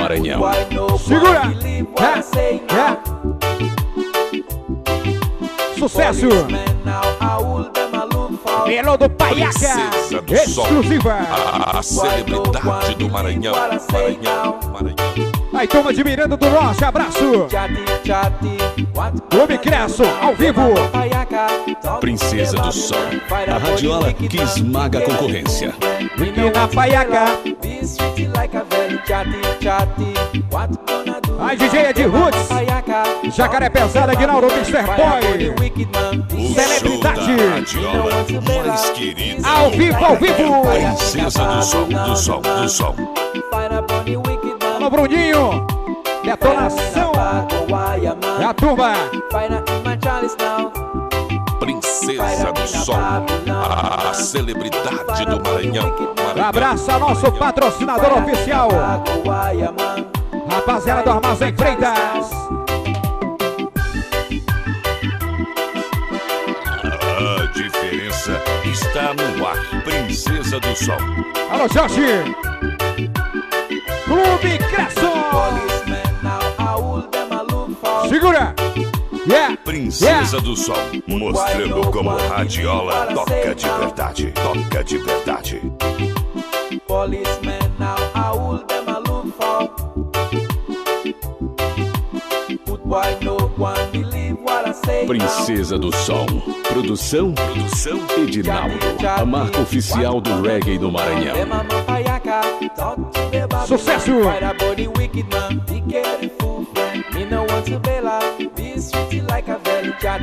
Maranhão. Segura! Sucesso! Melô do Paiaca! Exclusiva! A celebridade do Maranhão. Aí, toma de Miranda do Norte, abraço! Clube Cresso, ao vivo! Princesa do Sol, a radiola que esmaga a concorrência. Menina Paiaca! Aí, DJ é de Roots! Jacaré Pesada, Aguinaldo, Mr. Boy! Celebridade! Mais querida. Ao vivo, ao vivo! Princesa do Sol, do Sol, do Sol. Alô, Bruninho! Detonação! É a turma! Princesa do Sol, a celebridade do Maranhão. Abraço ao nosso patrocinador oficial, rapaziada do Armazém Freitas. A diferença está no ar. Princesa do Sol. Alô, Jorge! Clube Cresso! Segura! Yeah! Princesa do Sol, mostrando como radiola toca de verdade. Toca de verdade. Princesa do Sol, produção Edinaldo, a marca oficial do reggae do Maranhão. Sucesso!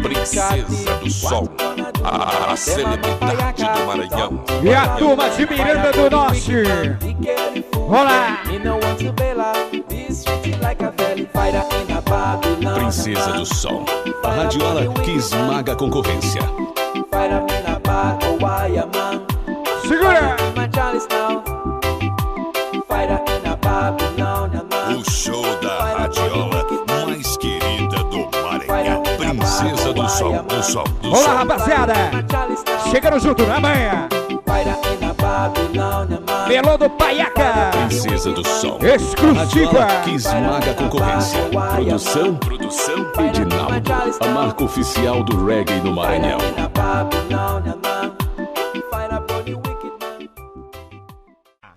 Princesa do Sol, a celebridade do Maranhão. E a turma de Miranda do Norte. Olá! Princesa do Sol, a radiola que esmaga a concorrência. Segura! O show da radiola mais querida do Maranhão. Princesa do Sol, do Sol, do Sol. Olá, rapaziada! Chegando junto na manhã. Melô do Paiaca! Princesa do Sol, Exclusiva! radiola que esmaga a concorrência. Produção Edinaldo, a marca oficial do reggae do Maranhão.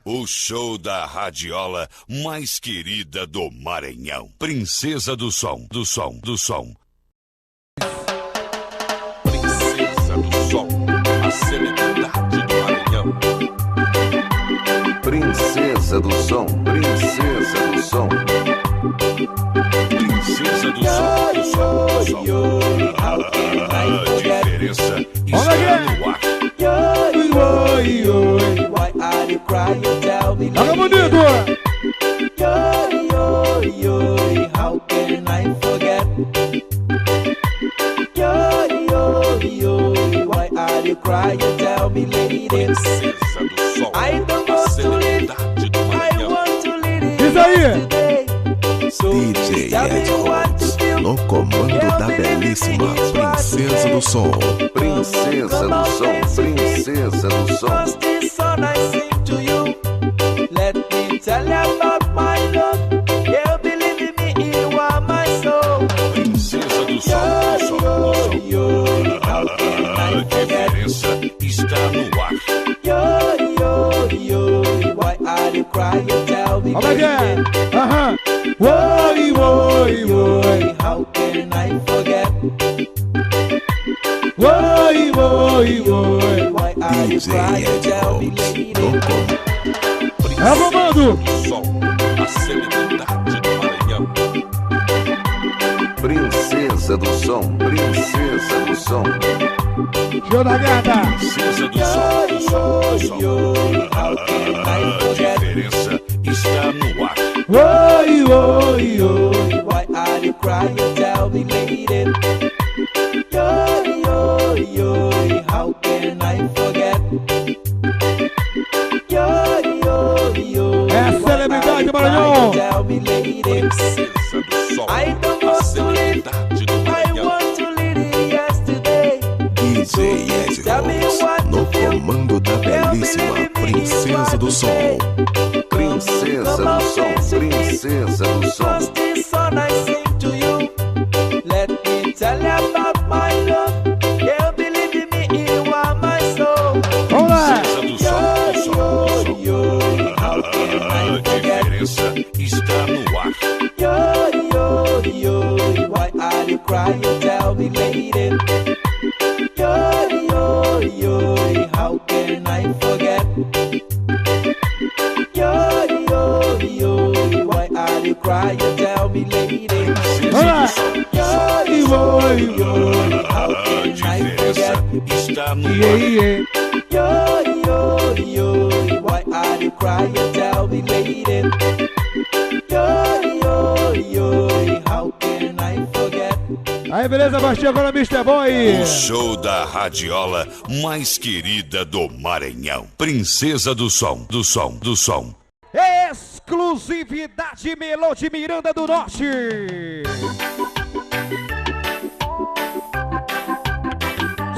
O show da radiola mais querida do Maranhão. Princesa do Sol, do Sol, do Sol. Princesa do Sol, a celebridade do Maranhão. Princesa do Som, Princesa do Som. Princesa do Sol, do Sol, do Sol. A diferença está no ar. Olha, bonito! How can I forget? Why are you crying? Tell me, lady. Princesa do Sol, I don't a want to live. celebridade do I Maranhão. want to live Diz aí! today. So DJ tell me Ed what to Rhodes, feel. no comando da belíssima Princesa do Som. Princesa do Som, Princesa do Som. Cause this song I sing to you. Let me tell you about my love. You believe in me, you are my soul. Princesa do Sol, do Sol, do Sol. A diferença está no ar. Why are you crying? Tell me, Olha aqui! baby. Aham! Oi! How can I forget? Oi! Why are you DJ crying? Ed Tell me, Rhodes, lady. no comando. É o comando! Do Sol, a celebridade do Maranhão. Princesa do Som, Princesa do Som. Show da gata! Princesa do Sol, do Sol, do Sol. A diferença está no ar. Oi! Why are you crying? Tell me, lady. How can I forget? É a celebridade do Maranhão! Tell me, lady. Princesa do Sol, I don't a want to live. celebridade do I Maranhão. want to live yesterday. DJ Ed Rhodes, no comando da belíssima Princesa do Som. Princesa do Som, Princesa princesa do som. This song I sing to you. Let me tell you about my love. Girl, believe in me, you are my soul. Vamos lá. A diferença está no ar. Why are you crying? Tell me, lady. How can I forget? Why are you crying? Tell me, lady. Vamos lá. How can I forget? Está no ar. Why are you crying? Tell me, lady. How can I forget? Aí, beleza, Bastinho, agora Mr. Boy. O show da radiola mais querida do Maranhão. Princesa do som, do som, do som. Exclusividade Melô de Miranda do Norte.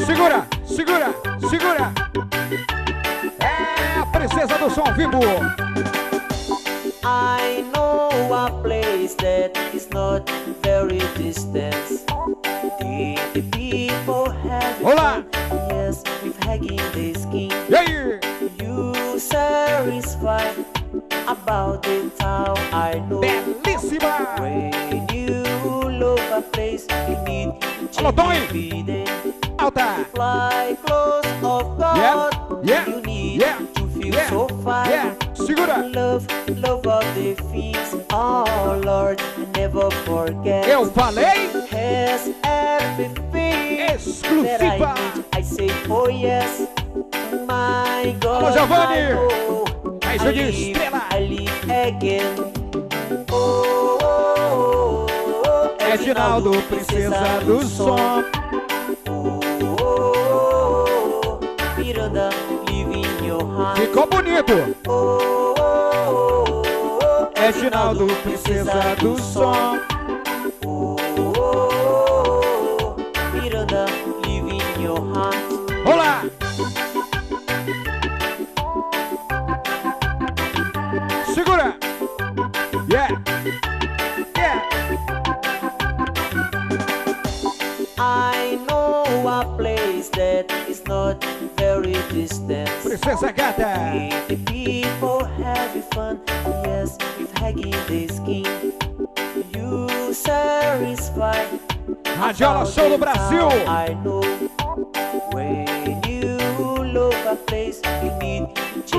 Segura, segura, segura. É a princesa do som vivo. I know a place that is not very distant. The people have Olá. yes, with hugging the skin. E aí? You satisfied about the town I know. Belíssima. When you love a place, you need to Alô, Tony. be Alta. fly close of God. Yeah, You need yeah, to feel yeah, so fine. yeah. Segura. Love of the things, oh Lord, never forget. Eu falei. Has everything that I Exclusiva. need. I say, oh yes, my God. Alô, Giovanni. I know Aí, I Juninho, live, estrela. I live again. Oh, Edinaldo, princesa do som. Miranda, live in your heart. Ficou bonito. Edinaldo, Edinaldo, princesa do som. Miranda, live in your heart. Olá. Segura. Yeah. Yeah. I know a place that is not very distant. Princesa gata. The people having fun, yes, with hugging the skin. You satisfy. Radiola Show do Brasil. I know when you love a place, you need to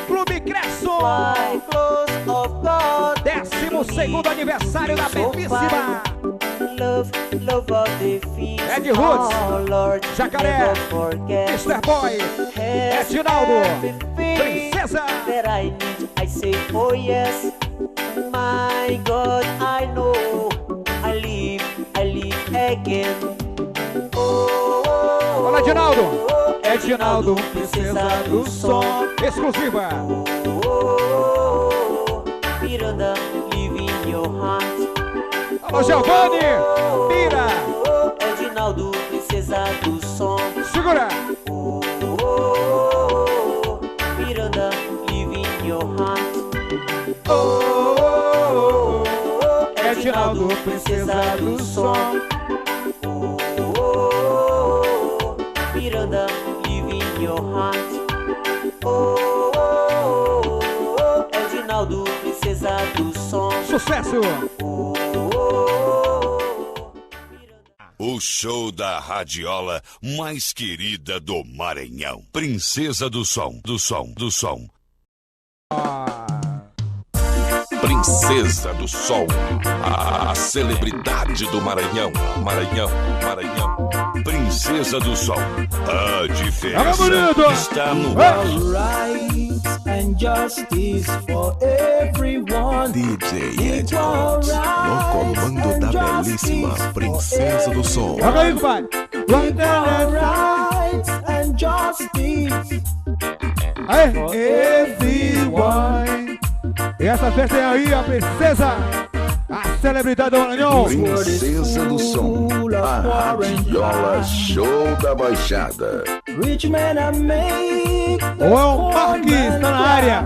Clube Cresso. fly close of God. 12º aniversário da belíssima. Love of the things. Ed Roots, oh Lord, Jacaré, never forget. Mr. Boy, Has Edinaldo, everything princesa. that I need. I say, oh yes, my God, I know. I live again. Olá, Edinaldo. Edinaldo, princesa do som. Exclusiva. Miranda, live in your heart. Alô, Giovanni. Mira. Edinaldo, princesa do som. Segura. Miranda, live in your heart. Edinaldo, princesa do som. Miranda, live in your heart. Edinaldo, princesa do som. Sucesso. O show da radiola mais querida do Maranhão. Princesa do som, do som, do som. Princesa do Sol, a celebridade do Maranhão. Maranhão, Maranhão. Princesa do som. A diferença Vamos, bonito. está no ar. Rights and justice for everyone. DJ Ed Roots, no comando da belíssima Princesa do Som. Joga aí, compadre. Rights and justice. Aí, everyone. E essa festa é aí, a princesa, a celebridade do Maranhão. Princesa do Som, a radiola show da Baixada. Rich man I make. Ou é o Marques, tá na área.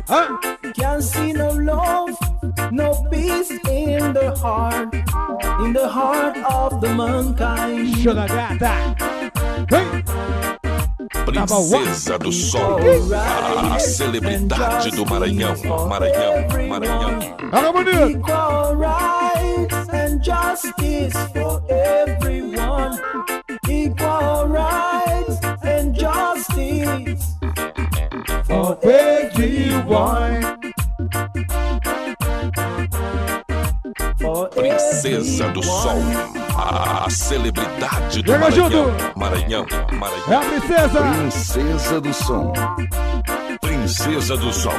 Hã? Can't see no love, no peace in the heart of the mankind. Show da gata. Vem. Princesa do Sol, a celebridade do Maranhão. Olha bonito. Equal rights and justice for everyone. Equal rights and justice for everyone. Princesa do Sol, a celebridade do Maranhão. É a princesa. Princesa do Som. Princesa do Sol,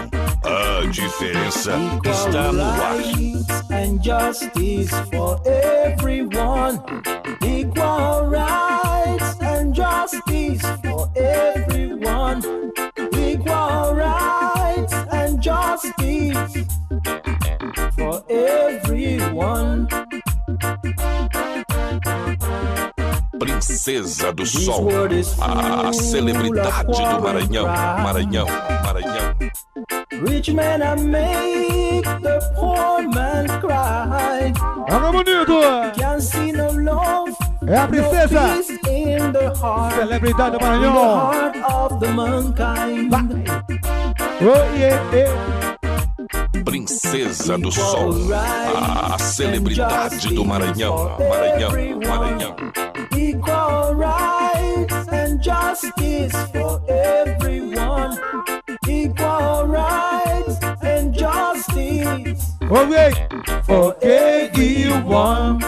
a diferença está no ar. And justice for everyone. Equal rights and justice for everyone. Equal rights and justice for everyone. Princesa do Sol, a celebridade do Maranhão. Rich men I make the poor man cry. Olha bonito. Can't see no love. É a princesa. No peace in the heart. Celebridade do In the Maranhão. heart of the mankind. Oh, yeah. Princesa do Sol, a celebridade do Maranhão. Equal rights and justice for everyone. Equal rights and justice for everyone.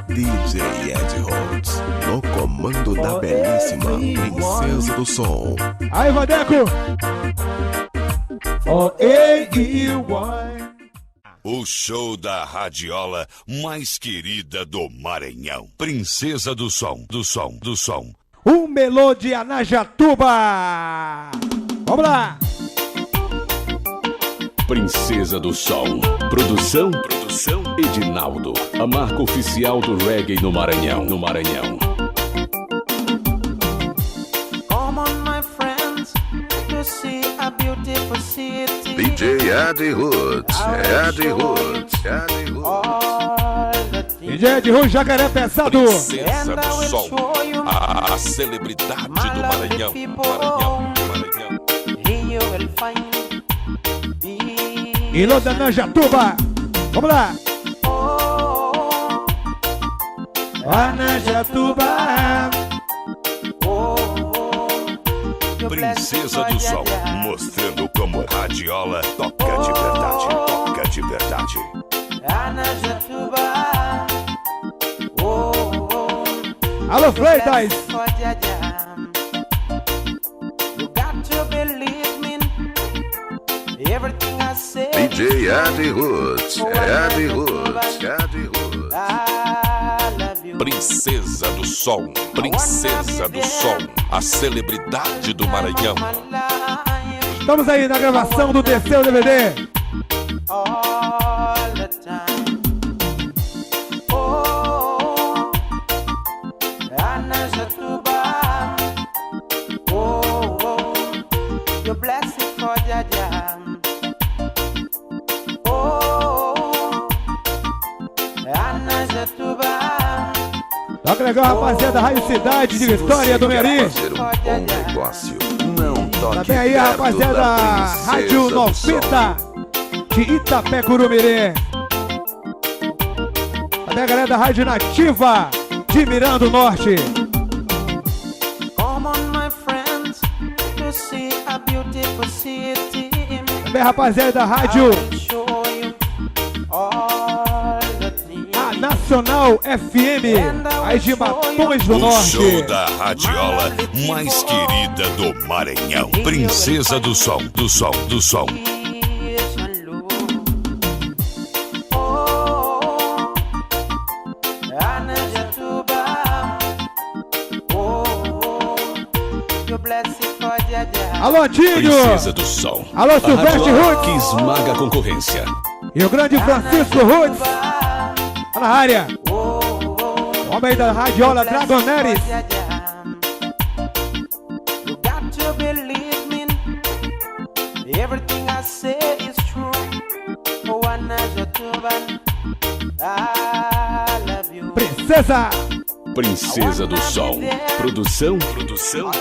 DJ Ed Rhodes, no comando da belíssima Princesa do Som. Aí, Vadeco. For everyone. O show da radiola mais querida do Maranhão. Princesa do Som. Um melô de Anajatuba. Vamos lá. Princesa do Sol. Produção Edinaldo. A marca oficial do reggae no Maranhão. Come on, my friends, to see a beautiful city. DJ Ed Rhodes. All the things. DJ de Rui Jacaré Pesado. Princesa do Sol, a celebridade do Maranhão. Here you will find peace. Ilô da Anajatuba. Vamos lá. Oh, Anajatuba. Princesa do Sol, mostrando como radiola toca de verdade. Anajatuba. Alô, Freitas. You got to believe me. Everything I say. DJ Ed Rhodes. I love you. Princesa do Sol, a celebridade do Maranhão. Estamos aí na gravação do terceiro DVD. All the time. Oh, Anajatuba. Oh, your blessing for Jaja. Oh, Anajatuba. Toca legal, rapaziada. Rádio Cidade de Vitória do Meri. Fazer um bom negócio. Não toque Também aí, perto rapaziada. da Rádio Princesa do Som. 90 de Itapé, Curumirê. Também a galera da Rádio Nativa de Miranda, Norte. Come on, my friends, to see a beautiful city. Também, rapaziada da Rádio Show you all the things. A Nacional FM, aí de Matões do O show Norte. da radiola mais querida do Maranhão. Princesa do Som. Peace and love. Oh, Anajatuba. Oh, your blessing for Jaja. Alô, Tinho. Princesa do Sol. Alô, A Silvestre radiola Roots. que esmaga a concorrência. E o grande Francisco Roots. Tá na área. O homem da radiola Dragoneres. You got to believe me. Everything I say is Princesa. Princesa do Som. Produção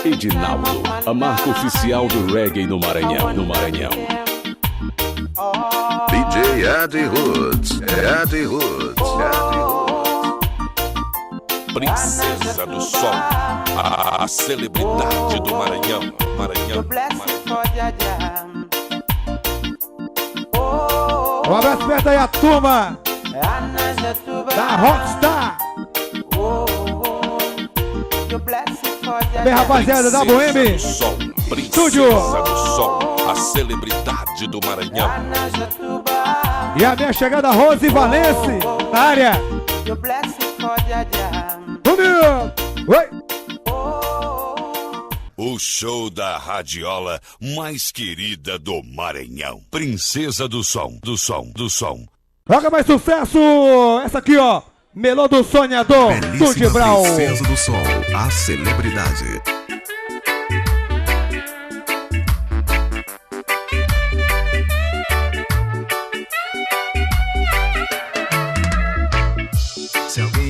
Edinaldo. A marca oficial do reggae no Maranhão. DJ Eddie Roots. Princesa do Som, a celebridade do Maranhão. Um abraço perto aí a turma da Rockstar. Bem, rapaziada da Boêmia Estúdio. Princesa do Som, a celebridade do Maranhão. E a minha chegada, Rose Valence, na área. Oi. O show da radiola mais querida do Maranhão. Princesa do Som. Joga mais sucesso. Essa aqui, ó. Melô do Sonhador, do Belíssima Dibral. Princesa do Som, a celebridade.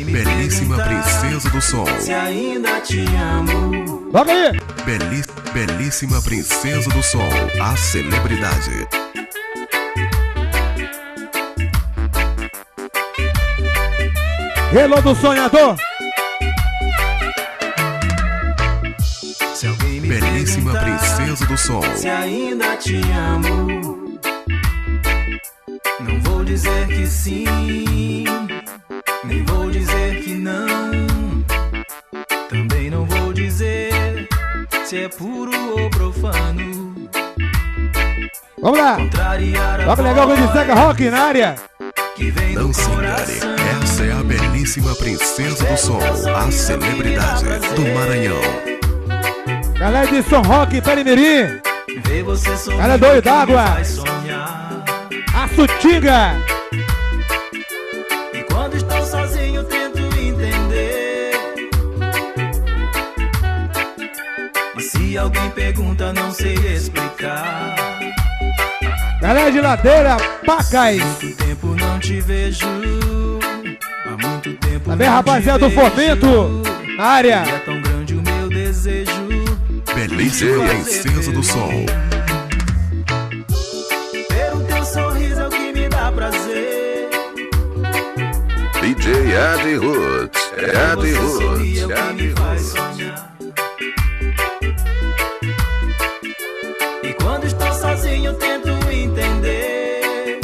Belíssima Princesa do Som. Se ainda te amo. Joga aí. Belíssima Princesa do Som, a celebridade. Melô do Sonhador. Belíssima Princesa do Som. Se ainda te amo, não vou dizer que sim, nem vou dizer que não. Também não vou dizer se é puro ou profano. Vamos lá. Joga legal com o Zeca Rock na área. Não se engane, essa é a belíssima Princesa do Som, a celebridade do Maranhão. Galera de Som Rock, Perimirim. Galera doido d'água. A Sutinga. E quando estou sozinho tento entender. E se alguém pergunta não sei explicar. Galera de Ladeira, Pacais. Há muito tempo não te vejo. Há muito tempo. Também rapaziada do Fomento na área. E é tão grande o meu desejo. Belíssima Princesa do Som. Ter o teu sorriso é o que me dá prazer. DJ Eddie Roots. Você sorrir é o que me faz sonhar. E quando estou sozinho tento entender.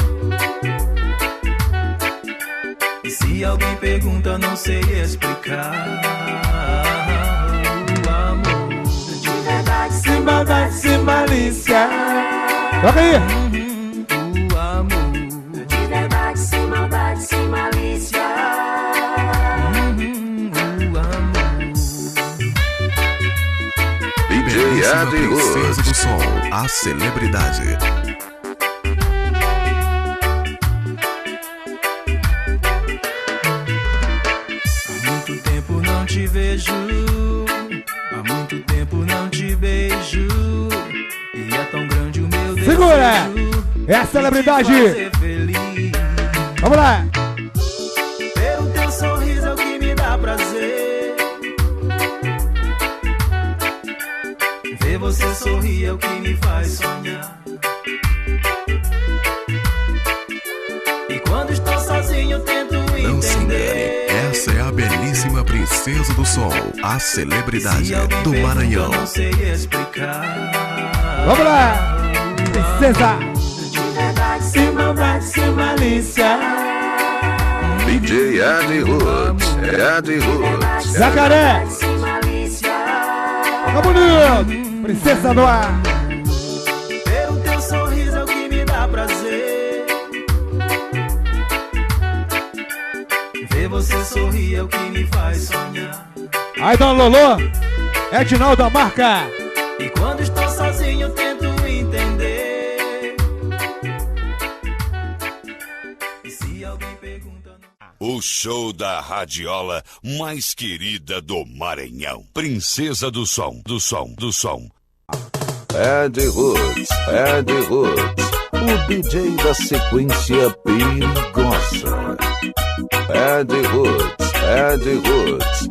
E se alguém pergunta não sei explicar. O amor de verdade, sem maldade, sem malícia. Joga aí. O amor de verdade, sem maldade, sem malícia. O amor. Belíssima Princesa do Som, a celebridade. Há muito tempo não te vejo. Há muito tempo não te beijo. E é tão grande o meu desejo. Segura! É a celebridade. Vamos lá. Ter o teu sorriso é o que me dá prazer. Ver você sorrir é o que me faz sonhar. E quando estou sozinho tento Não se engane, entender. essa é a belíssima Princesa do Som, a celebridade do Maranhão. Não sei explicar. Vamos lá. Princesa. De verdade, sem maldade, sem malícia. DJ Eddie Roots. Jacaré. Sem malícia. Tá bonito. Princesa no ar. Ter o teu sorriso é o que me dá prazer. Ver você sorrir é o que me faz sonhar. Aí, Dona Lolô. Edinaldo da marca. E quando estou sozinho tento entender. E se alguém pergunta O show da radiola mais querida do Maranhão. Princesa do Som. Eddie Roots. O DJ da sequência perigosa. é de roots, é de roots,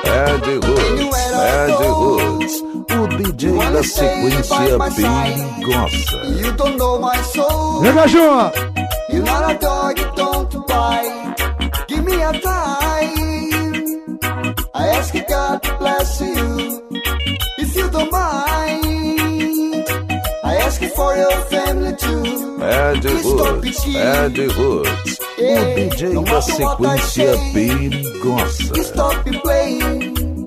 é de roots, é de roots. O DJ da sequência perigosa. You don't know my soul. Chega junto. You're not a dog, you don't bite. Give me a time. I ask God to bless you, if you don't mind. I ask for your family too. É de roots, é de roots. O DJ da sequência perigosa. Stop playing.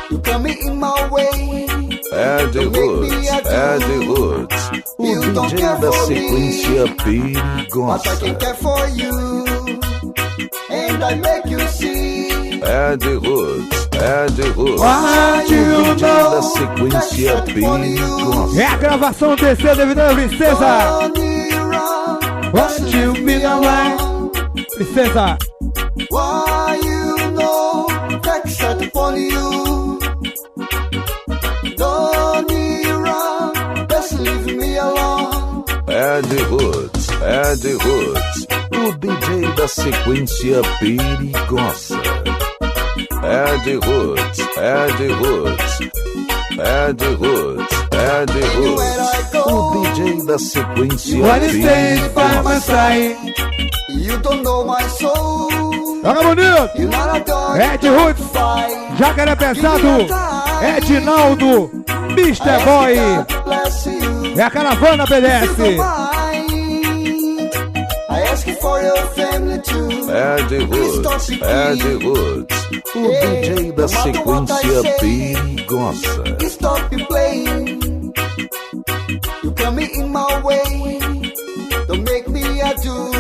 You coming in my way. É de roots, é de roots. O DJ da sequência But I perigosa. can care for you, and I make you see. É de roots, é de roots. What O you DJ da know? sequência perigosa. É a gravação DC devido à princesa. What you been away? Princesa. Why you know that set upon you? Don't you run, just leave me alone. É de roots, é de roots. O DJ da sequência perigosa. É de roots, é de roots. É de roots, é de roots. O DJ da sequência What is it by my perigosa. side? You don't know my soul. Joga bonito. You're not a dog. É de roots. Jacaré pesado. Edinaldo. Mr. Boy. É a caravana BDS. I ask for your family too. É de roots, é de roots. O DJ da sequência perigosa. Stop playing. You coming in my way. Don't make me a do.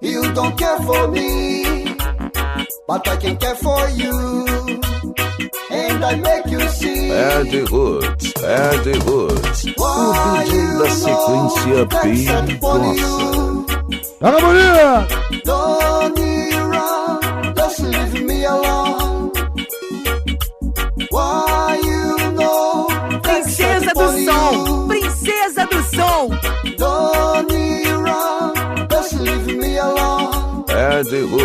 You don't care for me, but I can care for you, and I make you see. É de roots, é de roots. O DJ da sequência perigosa. Joga bonito. Don't you run, just leave me alone. Why you know Princesa do som, princesa do som. Don't you run, just leave me alone. É de roots.